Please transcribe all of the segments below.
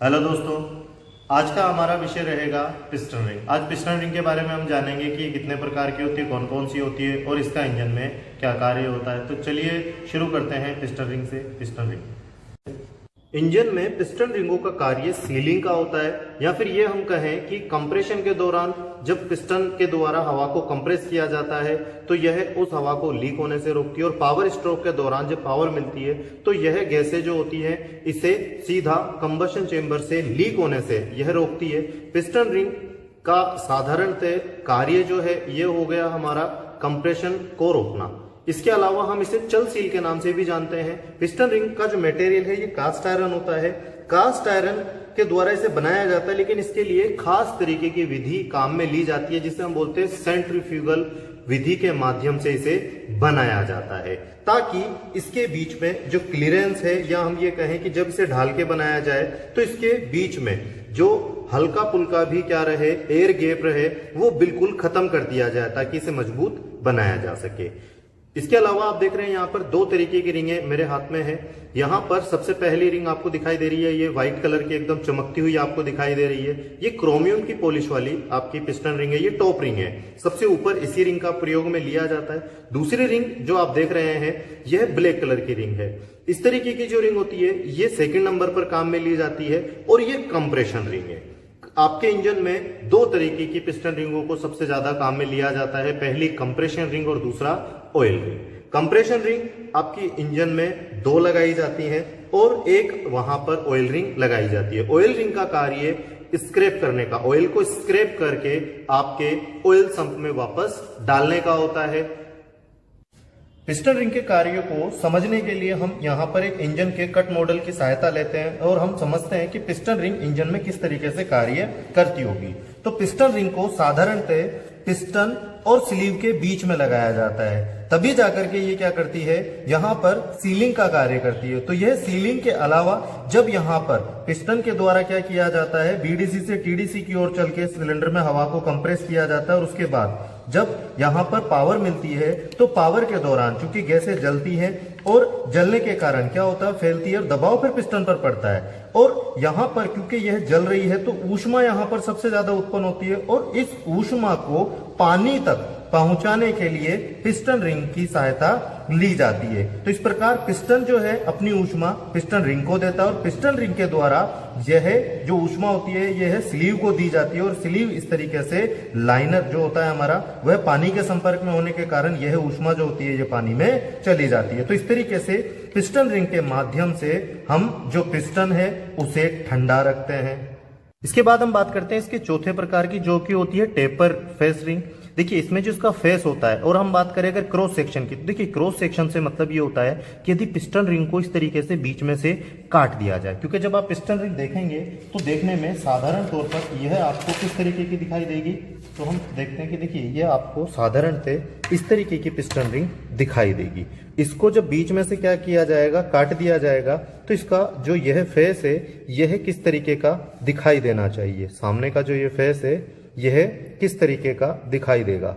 Hello दोस्तों, आज का हमारा विषय रहेगा पिस्टन रिंग। आज पिस्टन रिंग के बारे में हम जानेंगे कि ये कितने प्रकार की होती है, कौन कौन सी होती है और इसका इंजन में क्या कार्य होता है। तो चलिए शुरू करते हैं पिस्टन रिंग से। पिस्टन रिंग इंजन में पिस्टन रिंगों का कार्य सीलिंग का होता है, या फिर ये हम कहें कि कंप्रेशन के दौरान जब पिस्टन के द्वारा हवा को कंप्रेस किया जाता है तो यह उस हवा को लीक होने से रोकती है, और पावर स्ट्रोक के दौरान जब पावर मिलती है तो यह गैसें जो होती हैं इसे सीधा कंबशन चेंबर से लीक होने से यह रोकती है। पिस्टन रिंग का साधारणतः कार्य जो है ये हो गया हमारा कंप्रेशन को रोकना। इसके अलावा हम इसे चल सील के नाम से भी जानते हैं। पिस्टन रिंग का जो मटेरियल है ये कास्ट आयरन होता है। कास्ट आयरन के द्वारा इसे बनाया जाता है, लेकिन इसके लिए खास तरीके की विधि काम में ली जाती है जिसे हम बोलते हैं सेंट्रीफ्यूगल विधि के माध्यम से इसे बनाया जाता है, ताकि इसके बीच में जो क्लीयरेंस है, या हम ये कहें कि जब इसे ढाल के बनाया जाए तो इसके बीच में जो हल्का पुल्का भी क्या रहे, एयर गैप रहे, वो बिल्कुल खत्म कर दिया जाए ताकि इसे मजबूत बनाया जा सके। इसके अलावा आप देख रहे हैं यहाँ पर दो तरीके की रिंगें मेरे हाथ में है। यहाँ पर सबसे पहली रिंग आपको दिखाई दे रही है, ये व्हाइट कलर की एकदम चमकती हुई आपको दिखाई दे रही है। ये क्रोमियम की पॉलिश वाली आपकी पिस्टन रिंग है, ये टॉप रिंग है। सबसे ऊपर इसी रिंग का प्रयोग में लिया जाता है। दूसरी रिंग जो आप देख रहे हैं यह ब्लैक कलर की रिंग है। इस तरीके की जो रिंग होती है ये सेकेंड नंबर पर काम में ली जाती है, और ये कंप्रेशन रिंग है। आपके इंजन में दो तरीके की पिस्टन रिंगों को सबसे ज्यादा काम में लिया जाता है, पहली कंप्रेशन रिंग और दूसरा ऑयल रिंग। कंप्रेशन रिंग आपकी इंजन में दो लगाई जाती हैं और एक वहां पर ऑयल रिंग लगाई जाती है। ऑयल रिंग का कार्य स्क्रैप करने का, ऑयल को स्क्रैप करके आपके ऑयल संप में वापस डालने का होता है। पिस्टन रिंग के कार्यों को समझने के लिए हम यहाँ पर एक इंजन के कट मॉडल की सहायता लेते हैं और हम समझते हैं कि पिस्टन रिंग इंजन में किस तरीके से कार्य करती होगी। तो पिस्टन रिंग को साधारणतः पिस्टन और स्लीव के बीच में लगाया जाता है, तभी जाकर के ये क्या करती है, यहाँ पर सीलिंग का कार्य करती है। तो यह सीलिंग के अलावा जब यहाँ पर पिस्टन के द्वारा क्या किया जाता है, बीडीसी से टीडीसी की ओर चल के सिलेंडर में हवा को कंप्रेस किया जाता है, और उसके बाद जब यहाँ पर पावर मिलती है तो पावर के दौरान चूंकि गैसें जलती हैं और जलने के कारण क्या होता है, फैलती है और दबाव फिर पिस्टन पर पड़ता है, और यहाँ पर क्योंकि यह जल रही है तो ऊष्मा यहाँ पर सबसे ज्यादा उत्पन्न होती है, और इस ऊष्मा को पानी तक पहुंचाने के लिए पिस्टन रिंग की सहायता ली जाती है। तो इस प्रकार पिस्टन जो है अपनी ऊष्मा पिस्टन रिंग को देता है, और पिस्टन रिंग के द्वारा यह जो ऊष्मा होती है यह स्लीव को दी जाती है, और स्लीव इस तरीके से लाइनर जो होता है हमारा वह पानी के संपर्क में होने के कारण यह ऊष्मा जो होती है ये पानी में चली जाती है। तो इस तरीके से पिस्टन रिंग के माध्यम से हम जो पिस्टन है उसे ठंडा रखते हैं। इसके बाद हम बात करते हैं इसके चौथे प्रकार की, जो कि होती है टेपर फेस रिंग। देखिए इसमें जो इसका फेस होता है, और हम बात करें अगर क्रॉस सेक्शन की, तो देखिए क्रॉस सेक्शन से मतलब ये होता है कि यदि पिस्टन रिंग को इस तरीके से बीच में से काट दिया जाए, क्योंकि जब आप पिस्टन रिंग देखेंगे तो देखने में साधारण तौर पर यह आपको किस तरीके की दिखाई देगी। तो हम देखते हैं कि देखिए यह आपको साधारणतः इस तरीके की पिस्टन रिंग दिखाई देगी। इसको जब बीच में से क्या किया जाएगा, काट दिया जाएगा, तो इसका जो यह फेस है यह किस तरीके का दिखाई देना चाहिए, सामने का जो यह फेस है यह किस तरीके का दिखाई देगा।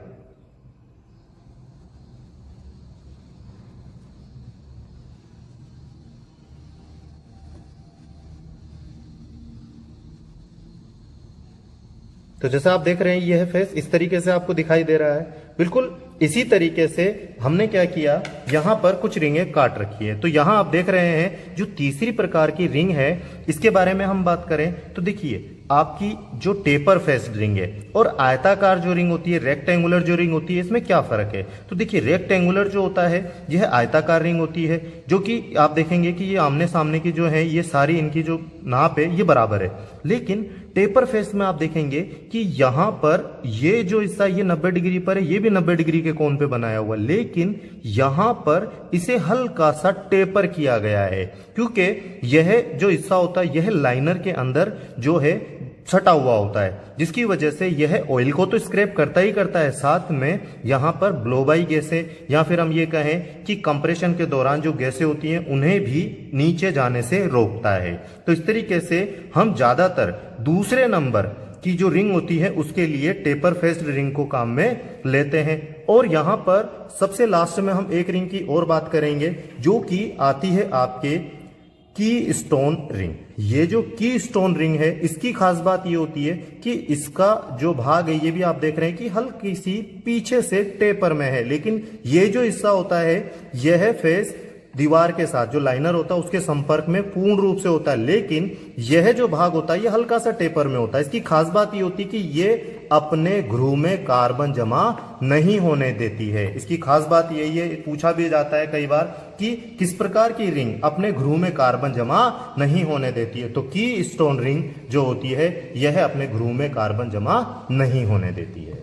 तो जैसा आप देख रहे हैं यह फेस इस तरीके से आपको दिखाई दे रहा है। बिल्कुल इसी तरीके से हमने क्या किया, यहां पर कुछ रिंगें काट रखी है। तो यहां आप देख रहे हैं जो तीसरी प्रकार की रिंग है, इसके बारे में हम बात करें तो देखिए आपकी जो टेपर फेस्ड रिंग है और आयताकार जो रिंग होती है, रेक्टेंगुलर जो रिंग होती है, इसमें क्या फर्क है। तो देखिए रेक्टेंगुलर जो होता है यह आयताकार रिंग होती है, जो कि आप देखेंगे कि ये आमने सामने की जो है ये सारी इनकी जो नाप है ये बराबर है। लेकिन टेपर फेस में आप देखेंगे कि यहाँ पर ये जो हिस्सा ये 90 डिग्री पर है, ये भी 90 डिग्री के कोण पे बनाया हुआ, लेकिन यहाँ पर इसे हल्का सा टेपर किया गया है, क्योंकि यह जो हिस्सा होता है यह लाइनर के अंदर जो है छटा हुआ होता है, जिसकी वजह से यह ऑयल को तो स्क्रैप करता ही करता है, साथ में यहाँ पर ब्लो बाई गैसें, या फिर हम ये कहें कि कंप्रेशन के दौरान जो गैसें होती हैं उन्हें भी नीचे जाने से रोकता है। तो इस तरीके से हम ज्यादातर दूसरे नंबर की जो रिंग होती है उसके लिए टेपर फेस्ड रिंग को काम में लेते हैं। और यहाँ पर सबसे लास्ट में हम एक रिंग की और बात करेंगे, जो कि आती है आपके की स्टोन रिंग। ये जो की स्टोन रिंग है, इसकी खास बात ये होती है कि इसका जो भाग है ये भी आप देख रहे हैं कि हल्की सी पीछे से टेपर में है, लेकिन ये जो हिस्सा होता है यह फेस दीवार के साथ जो लाइनर होता है उसके संपर्क में पूर्ण रूप से होता है, लेकिन यह जो भाग होता है ये हल्का सा टेपर में होता है। इसकी खास बात ये होती है कि ये अपने ग्रूव में कार्बन जमा नहीं होने देती है। इसकी खास बात यही है, पूछा भी जाता है कई बार कि किस प्रकार की रिंग अपने ग्रूव में कार्बन जमा नहीं होने देती है, तो की स्टोन रिंग जो होती है यह अपने ग्रूव में कार्बन जमा नहीं होने देती है।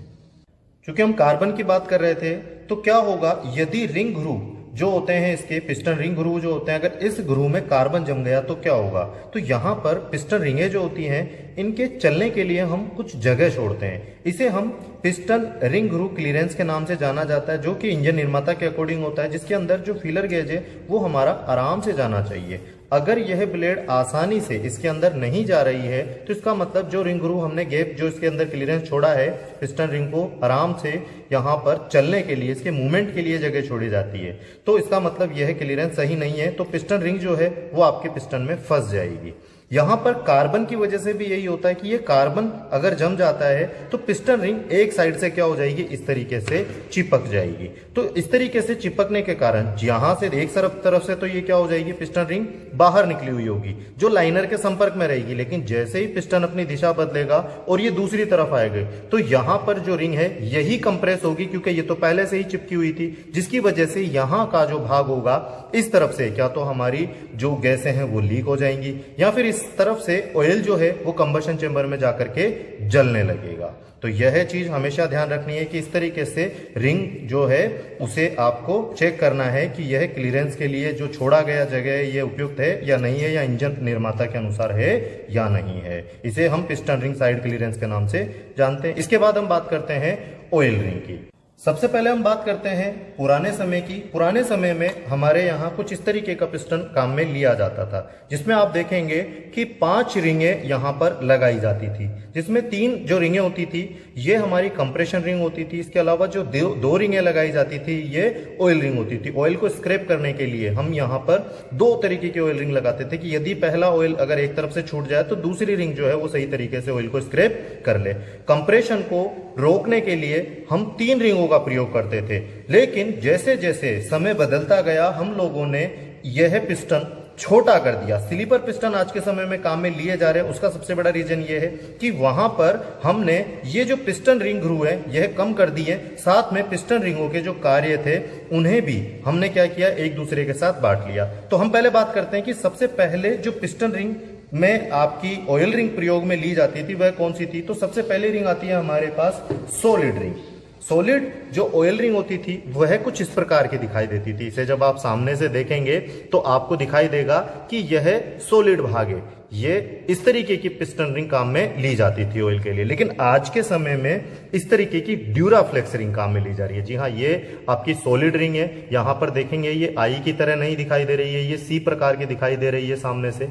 क्योंकि हम कार्बन की बात कर रहे थे, तो क्या होगा यदि रिंग ग्रूव जो होते हैं इसके पिस्टन रिंग ग्रूव जो होते हैं, अगर इस ग्रूव में कार्बन जम गया तो क्या होगा, तो यहां पर पिस्टन रिंगें जो होती हैं इनके चलने के लिए हम कुछ जगह छोड़ते हैं। इसे हम पिस्टन रिंग ग्रूव क्लियरेंस के नाम से जाना जाता है, जो कि इंजन निर्माता के अकॉर्डिंग होता है, जिसके अंदर जो फीलर गेज है वो हमारा आराम से जाना चाहिए। अगर यह ब्लेड आसानी से इसके अंदर नहीं जा रही है तो इसका मतलब जो रिंग ग्रूव हमने गैप जो इसके अंदर क्लियरेंस छोड़ा है पिस्टन रिंग को आराम से यहां पर चलने के लिए, इसके मूवमेंट के लिए जगह छोड़ी जाती है, तो इसका मतलब यह क्लियरेंस सही नहीं है, तो पिस्टन रिंग जो है वो आपके पिस्टन में फंस जाएगी। यहां पर कार्बन की वजह से भी यही होता है कि ये कार्बन अगर जम जाता है तो पिस्टन रिंग एक साइड से क्या हो जाएगी, इस तरीके से चिपक जाएगी। तो इस तरीके से चिपकने के कारण यहां से एक तरफ से तो ये क्या हो जाएगी, पिस्टन रिंग बाहर निकली हुई होगी जो लाइनर के संपर्क में रहेगी, लेकिन जैसे ही पिस्टन अपनी दिशा बदलेगा और ये दूसरी तरफ आएगा तो यहां पर जो रिंग है यही कंप्रेस होगी, क्योंकि ये तो पहले से ही चिपकी हुई थी, जिसकी वजह से यहां का जो भाग होगा इस तरफ से क्या तो हमारी जो गैसें हैं वो लीक हो जाएंगी, या फिर इस तरफ से ऑयल जो है वो कंबशन चेंबर में जाकर के जलने लगेगा। तो यह चीज हमेशा ध्यान रखनी है कि इस तरीके से रिंग जो है उसे आपको चेक करना है कि यह क्लियरेंस के लिए जो छोड़ा गया जगह है ये उपयुक्त है या नहीं है, या इंजन निर्माता के अनुसार है या नहीं है। इसे हम पिस्टन रिंग साइड क्लियरेंस के नाम से जानते हैं। इसके बाद हम बात करते हैं ऑयल रिंग की। सबसे पहले हम बात करते हैं पुराने समय की। पुराने समय में हमारे यहाँ कुछ इस तरीके का पिस्टन काम में लिया जाता था, जिसमें आप देखेंगे कि 5 रिंगें यहाँ पर लगाई जाती थी, जिसमें 3 जो रिंगें होती थी ये हमारी कंप्रेशन रिंग होती थी। इसके अलावा जो 2 रिंगें लगाई जाती थी ये ऑयल रिंग होती थी। ऑयल को स्क्रैप करने के लिए हम यहाँ पर 2 तरीके की ऑयल रिंग लगाते थे कि यदि पहला ऑयल अगर एक तरफ से छूट जाए तो दूसरी रिंग जो है वो सही तरीके से ऑयल को स्क्रैप कर ले। कंप्रेशन को रोकने के लिए हम 3 रिंगों का प्रयोग करते थे, लेकिन जैसे जैसे समय बदलता गया हम लोगों ने यह पिस्टन छोटा कर दिया। स्लीपर पिस्टन आज के समय में काम में लिए जा रहे हैं, उसका सबसे बड़ा रीजन ये है कि वहां पर हमने ये जो पिस्टन रिंग ग्रूव है यह कम कर दिए, साथ में पिस्टन रिंगों के जो कार्य थे उन्हें भी हमने क्या किया, एक दूसरे के साथ बांट लिया। तो हम पहले बात करते हैं कि सबसे पहले जो पिस्टन रिंग में आपकी ऑयल रिंग प्रयोग में ली जाती थी वह कौन सी थी। तो सबसे पहली रिंग आती है हमारे पास सॉलिड रिंग। सॉलिड जो ऑयल रिंग होती थी वह कुछ इस प्रकार की दिखाई देती थी। इसे जब आप सामने से देखेंगे तो आपको दिखाई देगा कि यह सॉलिड भाग है। ये इस तरीके की पिस्टन रिंग काम में ली जाती थी ऑयल के लिए, लेकिन आज के समय में इस तरीके की ड्यूराफ्लेक्स रिंग काम में ली जा रही है। जी हाँ, ये आपकी सॉलिड रिंग है। यहां पर देखेंगे ये आई की तरह नहीं दिखाई दे रही है, ये सी प्रकार की दिखाई दे रही है सामने से।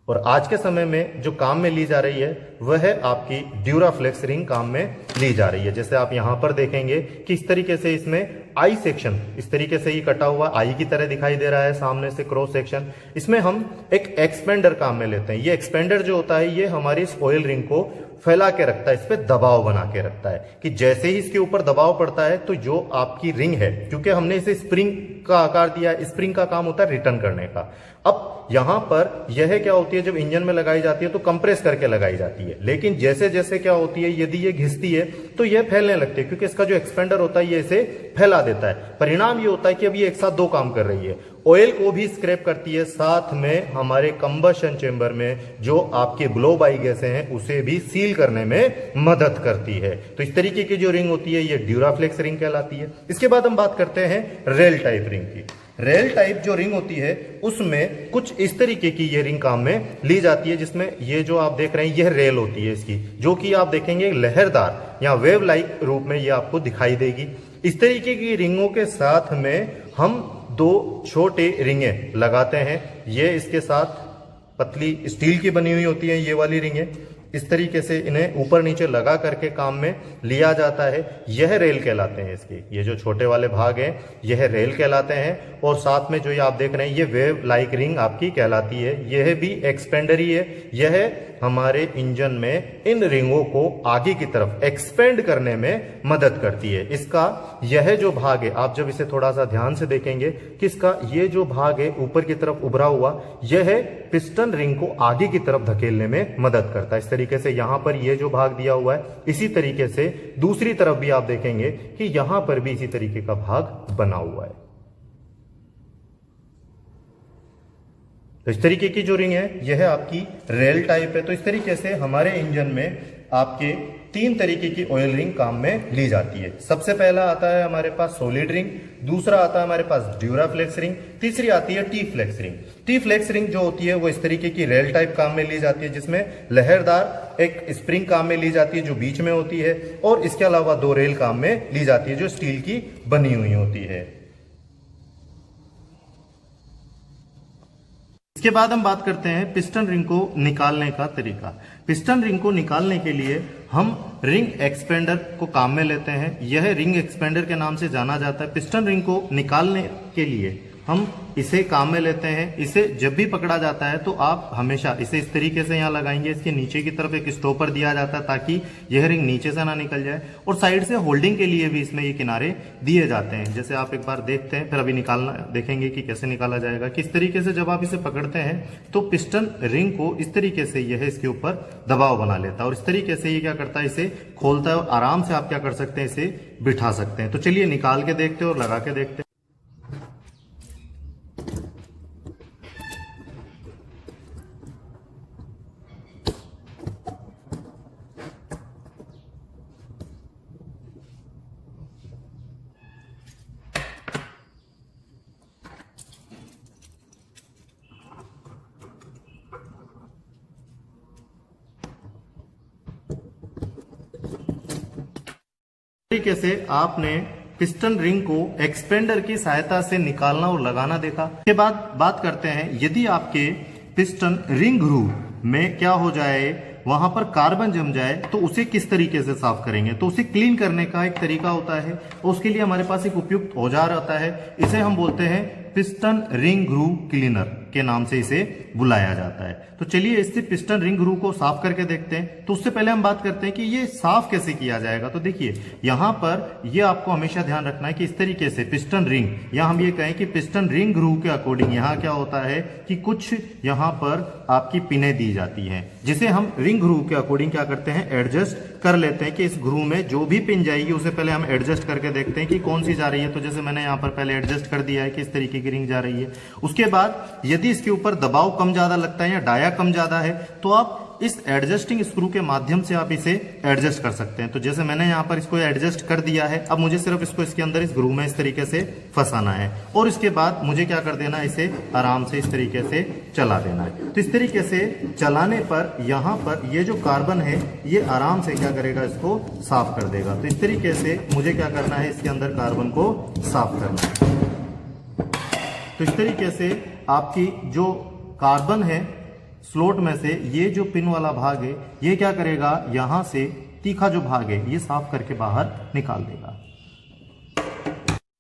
और आज के समय में जो काम में ली जा रही है वह आपकी ड्यूराफ्लेक्स रिंग काम में ली जा रही है। जैसे आप यहां पर देखेंगे कि इस तरीके से इसमें आई सेक्शन इस तरीके से ही कटा हुआ आई की तरह दिखाई दे रहा है सामने से क्रॉस सेक्शन। इसमें हम एक एक्सपेंडर काम में लेते हैं। ये एक्सपेंडर जो होता है ये हमारी इस ऑयल रिंग को फैला के रखता है, इस पे दबाव बना के रखता है कि जैसे ही इसके ऊपर दबाव पड़ता है तो जो आपकी रिंग है, क्योंकि हमने इसे स्प्रिंग का आकार दिया है, स्प्रिंग का काम होता है रिटर्न करने का। अब यहां पर यह क्या होती है, जब इंजन में लगाई जाती है तो कंप्रेस करके लगाई जाती है, लेकिन जैसे जैसे क्या होती है यदि ये घिसती है तो यह फैलने लगती है, क्योंकि इसका जो एक्सपेंडर होता है ये इसे फैला देता है। परिणाम ये होता है कि अब ये एक साथ 2 काम कर रही है, ऑयल को भी स्क्रैप करती है, साथ में हमारे कंबशन चेंबर में जो आपके ब्लो बाई गैसें हैं उसे भी सील करने में मदद करती है। तो इस तरीके की जो रिंग होती है ये ड्यूराफ्लेक्स रिंग कहलाती है। इसके बाद हम बात करते हैं रेल टाइप रिंग की। रेल टाइप जो रिंग होती है उसमें कुछ इस तरीके की ये रिंग काम में ली जाती है, जिसमें ये जो आप देख रहे हैं यह रेल होती है इसकी, जो कि आप देखेंगे लहरदार या वेव लाइक रूप में ये आपको दिखाई देगी। इस तरीके की रिंगों के साथ में हम 2 छोटे रिंगें लगाते हैं। ये इसके साथ पतली स्टील की बनी हुई होती है ये वाली रिंगें। इस तरीके से इन्हें ऊपर नीचे लगा करके काम में लिया जाता है। यह रेल कहलाते हैं इसके, ये जो छोटे वाले भाग हैं यह रेल कहलाते हैं। और साथ में जो ये आप देख रहे हैं ये वेव लाइक रिंग आपकी कहलाती है, यह भी एक्सपेंडर ही है। यह हमारे इंजन में इन रिंगों को आगे की तरफ एक्सपेंड करने में मदद करती है। इसका यह जो भाग है, आप जब इसे थोड़ा सा ध्यान से देखेंगे कि इसका ये जो भाग है ऊपर की तरफ उभरा हुआ, यह पिस्टन रिंग को आगे की तरफ धकेलने में मदद करता है। इस तरीके से यहां पर ये जो भाग दिया हुआ है, इसी तरीके से दूसरी तरफ भी आप देखेंगे कि यहां पर भी इसी तरीके का भाग बना हुआ है। तो इस तरीके की जो रिंग है यह आपकी रेल टाइप है। तो इस तरीके से हमारे इंजन में आपके 3 तरीके की ऑयल रिंग काम में ली जाती है। सबसे पहला आता है हमारे पास सॉलिड रिंग, दूसरा आता है हमारे पास ड्यूराफ्लेक्स रिंग, तीसरी आती है T flex ring. T flex ring जो होती है वो इस तरीके की रेल टाइप काम में ली जाती है, जिसमें लहरदार एक स्प्रिंग काम में ली जाती है जो बीच में होती है, और इसके अलावा 2 रेल काम में ली जाती है जो स्टील की बनी हुई होती है। इसके बाद हम बात करते हैं पिस्टन रिंग को निकालने का तरीका। पिस्टन रिंग को निकालने के लिए हम रिंग एक्सपेंडर को काम में लेते हैं। यह रिंग एक्सपेंडर के नाम से जाना जाता है। पिस्टन रिंग को निकालने के लिए हम इसे काम में लेते हैं। इसे जब भी पकड़ा जाता है तो आप हमेशा इसे इस तरीके से यहाँ लगाएंगे। इसके नीचे की तरफ एक स्टॉपर दिया जाता है ताकि यह रिंग नीचे से ना निकल जाए, और साइड से होल्डिंग के लिए भी इसमें ये किनारे दिए जाते हैं। जैसे आप एक बार देखते हैं, फिर अभी निकालना देखेंगे कि कैसे निकाला जाएगा। किस तरीके से जब आप इसे पकड़ते हैं तो पिस्टन रिंग को इस तरीके से यह इसके ऊपर दबाव बना लेता है, और इस तरीके से ये क्या करता है, इसे खोलता है और आराम से आप क्या कर सकते हैं, इसे बिठा सकते हैं। तो चलिए निकाल के देखते हैं और लगा के देखते हैं। तरीके से आपने पिस्टन रिंग को एक्सपेंडर की सहायता से निकालना और लगाना देखा। के बाद बात करते हैं, यदि आपके पिस्टन रिंग ग्रूव में क्या हो जाए, वहां पर कार्बन जम जाए तो उसे किस तरीके से साफ करेंगे। तो उसे क्लीन करने का एक तरीका होता है, और उसके लिए हमारे पास एक उपयुक्त औजार आता है। इसे हम बोलते हैं पिस्टन रिंग ग्रूव क्लीनर के नाम से इसे बुलाया जाता है। तो चलिए इससे पिस्टन रिंग ग्रूव को साफ करके देखते हैं। तो उससे पहले हम बात करते हैं कि ये साफ कैसे किया जाएगा। तो देखिए यहां पर ये आपको हमेशा ध्यान रखना है कि इस तरीके से पिस्टन रिंग, या हम ये कहें कि पिस्टन रिंग ग्रूव के अकॉर्डिंग यहाँ क्या होता है कि कुछ यहाँ पर आपकी पिनें दी जाती हैं, जिसे हम रिंग ग्रूव के अकॉर्डिंग क्या करते हैं, एडजस्ट कर लेते हैं। कि इस ग्रूव में जो भी पिन जाएगी उसे पहले हम एडजस्ट करके देखते हैं कि कौन सी जा रही है। तो जैसे मैंने यहाँ पर पहले एडजस्ट कर दिया है कि इस तरीके की रिंग जा रही है। उसके बाद यदि इसके ऊपर दबाव कम ज्यादा लगता है या डाया कम ज्यादा है तो आप इस एडजस्टिंग स्क्रू के माध्यम से आप इसे एडजस्ट कर सकते हैं। तो जैसे मैंने यहाँ पर इसको एडजस्ट कर दिया है, अब मुझे सिर्फ इसको इसके अंदर इस ग्रूव में इस तरीके से फंसाना है, और इसके बाद मुझे क्या कर देना है, इसे आराम से इस तरीके से चला देना है। तो इस तरीके से चलाने पर यहाँ पर ये जो कार्बन है ये आराम से क्या करेगा, इसको साफ कर देगा। तो इस तरीके से मुझे क्या करना है, इसके अंदर कार्बन को साफ करना है। तो इस तरीके से आपकी जो कार्बन है स्लोट में से ये जो पिन वाला भाग है ये क्या करेगा, यहां से तीखा जो भाग है ये साफ करके बाहर निकाल देगा।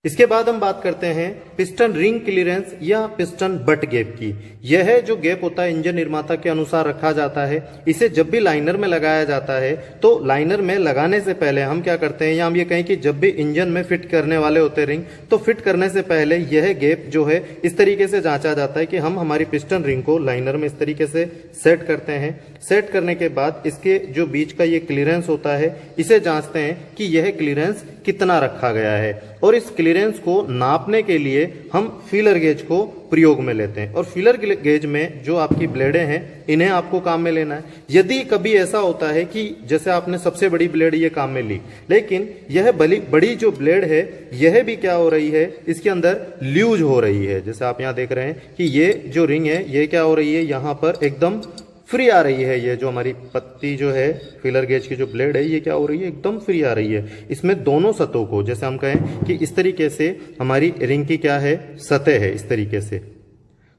इसके बाद हम बात करते हैं पिस्टन रिंग क्लियरेंस या पिस्टन बट गैप की। यह जो गैप होता है इंजन निर्माता के अनुसार रखा जाता है। इसे जब भी लाइनर में लगाया जाता है तो लाइनर में लगाने से पहले हम क्या करते हैं, या हम ये कहें कि जब भी इंजन में फिट करने वाले होते हैं रिंग, तो फिट करने से पहले यह गैप जो है इस तरीके से जांचा जाता है कि हम हमारी पिस्टन रिंग को लाइनर में इस तरीके से सेट करते हैं। सेट करने के बाद इसके जो बीच का ये क्लियरेंस होता है इसे जांचते हैं कि यह क्लियरेंस कितना रखा गया है, और इस क्लियरेंस को नापने के लिए हम फीलर गेज को प्रयोग में लेते हैं। और फीलर गेज में जो आपकी ब्लेडें हैं इन्हें आपको काम में लेना है। यदि कभी ऐसा होता है कि जैसे आपने सबसे बड़ी ब्लेड ये काम में ली, लेकिन यह बड़ी जो ब्लेड है यह भी क्या हो रही है, इसके अंदर ल्यूज हो रही है। जैसे आप यहाँ देख रहे हैं कि ये जो रिंग है ये क्या हो रही है, यहाँ पर एकदम फ्री आ रही है। ये जो हमारी पत्ती जो है फीलर गेज की जो ब्लेड है ये क्या हो रही है, एकदम फ्री आ रही है। इसमें दोनों सतहों को, जैसे हम कहें कि इस तरीके से हमारी रिंग की क्या है, सतह है इस तरीके से,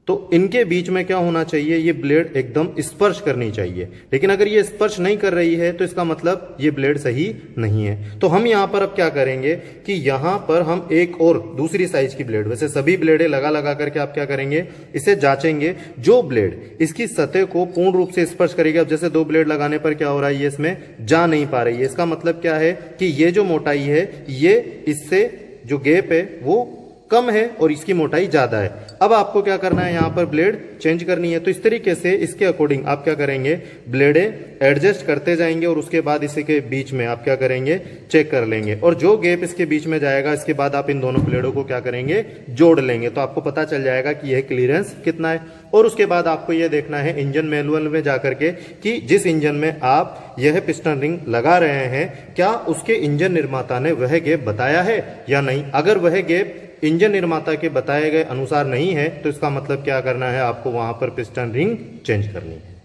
तो इनके बीच में क्या होना चाहिए, ये ब्लेड एकदम स्पर्श करनी चाहिए। लेकिन अगर ये स्पर्श नहीं कर रही है तो इसका मतलब ये ब्लेड सही नहीं है। तो हम यहां पर अब क्या करेंगे कि यहां पर हम एक और दूसरी साइज की ब्लेड, वैसे सभी ब्लेडें लगा करके आप क्या करेंगे, इसे जांचेंगे। जो ब्लेड इसकी सतह को पूर्ण रूप से स्पर्श करेगी, अब जैसे 2 ब्लेड लगाने पर क्या हो रहा है, ये इसमें जा नहीं पा रही है। इसका मतलब क्या है कि ये जो मोटाई है, ये इससे जो गैप है वो कम है और इसकी मोटाई ज्यादा है। अब आपको क्या करना है, यहां पर ब्लेड चेंज करनी है। तो इस तरीके से इसके अकॉर्डिंग आप क्या करेंगे, ब्लेडें एडजस्ट करते जाएंगे और उसके बाद इसी के बीच में आप क्या करेंगे, चेक कर लेंगे। और जो गैप इसके बीच में जाएगा, इसके बाद आप इन दोनों ब्लेडों को क्या करेंगे, जोड़ लेंगे। तो आपको पता चल जाएगा कि यह क्लियरेंस कितना है। और उसके बाद आपको यह देखना है इंजन मैनुअल में जाकर के कि जिस इंजन में आप यह पिस्टन रिंग लगा रहे हैं, क्या उसके इंजन निर्माता ने वह गैप बताया है या नहीं। अगर वह गैप इंजन निर्माता के बताए गए अनुसार नहीं है तो इसका मतलब क्या करना है, आपको वहां पर पिस्टन रिंग चेंज करनी है।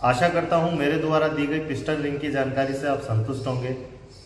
आशा करता हूं मेरे द्वारा दी गई पिस्टन रिंग की जानकारी से आप संतुष्ट होंगे।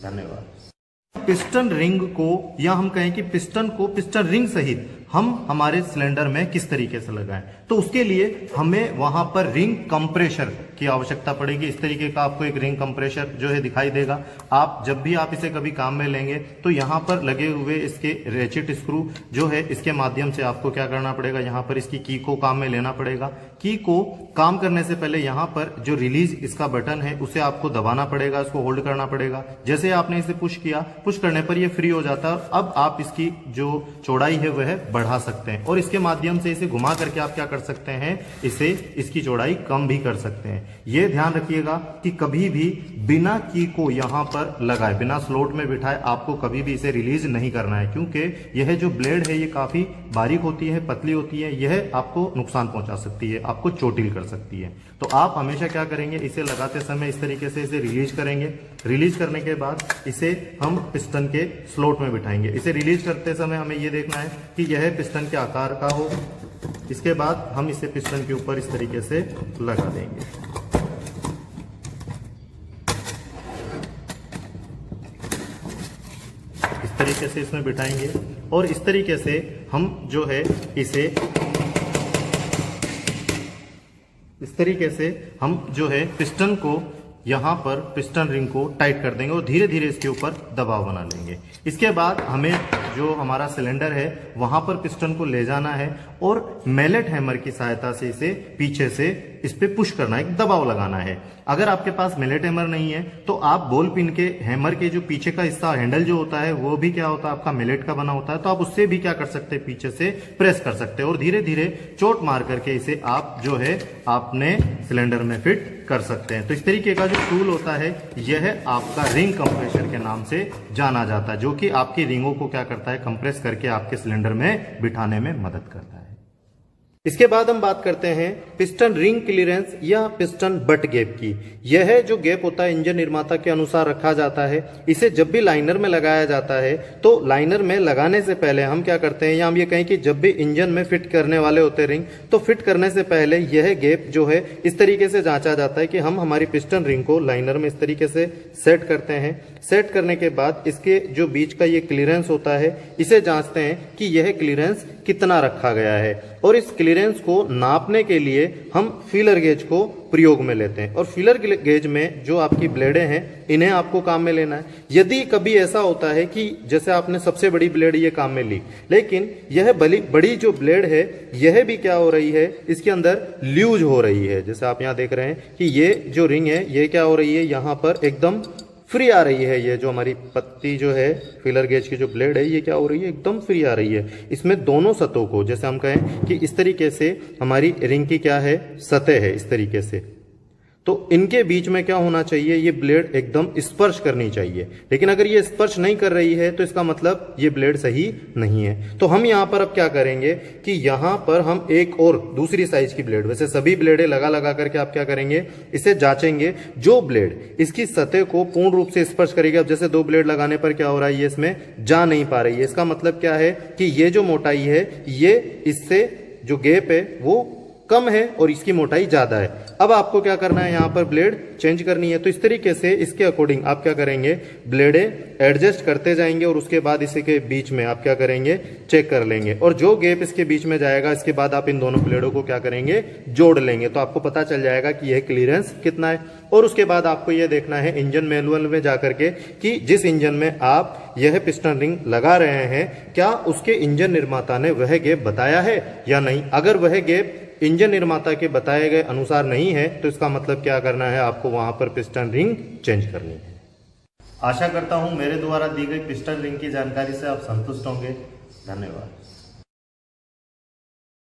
धन्यवाद। पिस्टन रिंग को, या हम कहें कि पिस्टन को पिस्टन रिंग सहित हम हमारे सिलेंडर में किस तरीके से लगाएं, तो उसके लिए हमें वहां पर रिंग कंप्रेशर की आवश्यकता पड़ेगी। इस तरीके का आपको एक रिंग कंप्रेशर जो है दिखाई देगा। आप जब भी आप इसे कभी काम में लेंगे तो यहाँ पर लगे हुए इसके रेचिट स्क्रू जो है, इसके माध्यम से आपको क्या करना पड़ेगा, यहाँ पर इसकी की को काम में लेना पड़ेगा। की को काम करने से पहले यहाँ पर जो रिलीज इसका बटन है उसे आपको दबाना पड़ेगा, उसको होल्ड करना पड़ेगा। जैसे आपने इसे पुश किया, पुश करने पर ये फ्री हो जाता है। अब आप इसकी जो चौड़ाई है वह बढ़ा सकते हैं और इसके माध्यम से इसे घुमा करके आप क्या कर सकते हैं, इसे इसकी चौड़ाई कम भी कर सकते हैं। यह ध्यान रखिएगा कि कभी भी बिना की को यहां पर लगाए, बिना स्लॉट में बिठाए आपको कभी भी इसे रिलीज नहीं करना है, क्योंकि यह जो ब्लेड है ये काफी बारीक होती है, पतली होती है, यह आपको नुकसान पहुंचा सकती है, आपको चोटिल कर सकती है। तो आप हमेशा क्या करेंगे, इसे लगाते समय इस तरीके से इसे रिलीज करेंगे। रिलीज करने के बाद इसे हम पिस्टन के स्लॉट में बिठाएंगे। इसे रिलीज करते समय हमें यह देखना है कि यह पिस्टन के आकार का हो। इसके बाद हम इसे पिस्टन के ऊपर इस तरीके से लगा देंगे। इस तरीके से इसमें बिठाएंगे और इस तरीके से हम जो है इसे इस तरीके से हम जो है पिस्टन को यहाँ पर पिस्टन रिंग को टाइट कर देंगे और धीरे धीरे इसके ऊपर दबाव बना लेंगे। इसके बाद हमें जो हमारा सिलेंडर है वहां पर पिस्टन को ले जाना है और मैलेट हैमर की सहायता से इसे पीछे से इस पे पुश करना है, एक दबाव लगाना है। अगर आपके पास मैलेट हैमर नहीं है तो आप बॉल पिन के हैमर के जो पीछे का हिस्सा हैंडल जो होता है वो भी क्या होता है, आपका मैलेट का बना होता है, तो आप उससे भी क्या कर सकते हैं, पीछे से प्रेस कर सकते हैं और धीरे धीरे चोट मार करके इसे आप जो है अपने सिलेंडर में फिट कर सकते हैं। तो इस तरीके का जो टूल होता है यह आपका रिंग कंप्रेसर के नाम से जाना जाता है, जो कि आपकी रिंगों को क्या करता है, कंप्रेस करके आपके सिलेंडर में बिठाने में मदद करता है। इसके बाद हम बात करते हैं पिस्टन रिंग क्लियरेंस या पिस्टन बट गैप की। यह जो गैप होता है इंजन निर्माता के अनुसार रखा जाता है। इसे जब भी लाइनर में लगाया जाता है तो लाइनर में लगाने से पहले हम क्या करते हैं, या हम ये कहें कि जब भी इंजन में फिट करने वाले होते हैं रिंग, तो फिट करने से पहले यह गैप जो है इस तरीके से जांचा जाता है कि हम हमारी पिस्टन रिंग को लाइनर में इस तरीके से सेट करते हैं। सेट करने के बाद इसके जो बीच का ये क्लियरेंस होता है इसे जांचते हैं कि यह क्लियरेंस कितना रखा गया है और इस क्लियरेंस को नापने के लिए हम फीलर गेज को प्रयोग में लेते हैं। और फीलर गेज में जो आपकी ब्लेडें हैं इन्हें आपको काम में लेना है। यदि कभी ऐसा होता है कि जैसे आपने सबसे बड़ी ब्लेड ये काम में ली, लेकिन यह बड़ी जो ब्लेड है यह भी क्या हो रही है, इसके अंदर ल्यूज हो रही है। जैसे आप यहाँ देख रहे हैं कि ये जो रिंग है ये क्या हो रही है, यहाँ पर एकदम फ्री आ रही है। ये जो हमारी पत्ती जो है फीलर गेज की जो ब्लेड है ये क्या हो रही है, एकदम फ्री आ रही है। इसमें दोनों सतहों को, जैसे हम कहें कि इस तरीके से हमारी रिंग की क्या है, सतह है इस तरीके से, तो इनके बीच में क्या होना चाहिए, ये ब्लेड एकदम स्पर्श करनी चाहिए। लेकिन अगर ये स्पर्श नहीं कर रही है तो इसका मतलब ये ब्लेड सही नहीं है। तो हम यहाँ पर अब क्या करेंगे कि यहाँ पर हम एक और दूसरी साइज की ब्लेड, वैसे सभी ब्लेडें लगा करके आप क्या करेंगे, इसे जांचेंगे। जो ब्लेड इसकी सतह को पूर्ण रूप से स्पर्श करेगी, अब जैसे 2 ब्लेड लगाने पर क्या हो रहा है, ये इसमें जा नहीं पा रही है। इसका मतलब क्या है कि ये जो मोटाई है ये इससे जो गैप है वो कम है और इसकी मोटाई ज्यादा है। अब आपको क्या करना है, यहाँ पर ब्लेड चेंज करनी है। तो इस तरीके से इसके अकॉर्डिंग आप क्या करेंगे, ब्लेडे एडजस्ट करते जाएंगे और उसके बाद इसके बीच में आप क्या करेंगे, चेक कर लेंगे। और जो गैप इसके बीच में जाएगा, इसके बाद आप इन दोनों ब्लेडों को क्या करेंगे, जोड़ लेंगे। तो आपको पता चल जाएगा कि यह क्लियरेंस कितना है। और उसके बाद आपको यह देखना है इंजन मैनुअल में जाकर के कि जिस इंजन में आप यह पिस्टन रिंग लगा रहे हैं, क्या उसके इंजन निर्माता ने वह गैप बताया है या नहीं। अगर वह गैप इंजन निर्माता के बताए गए अनुसार नहीं है तो इसका मतलब क्या करना है, आपको वहां पर पिस्टन रिंग चेंज करनी है। आशा करता हूं मेरे द्वारा दी गई पिस्टन रिंग की जानकारी से आप संतुष्ट होंगे। धन्यवाद।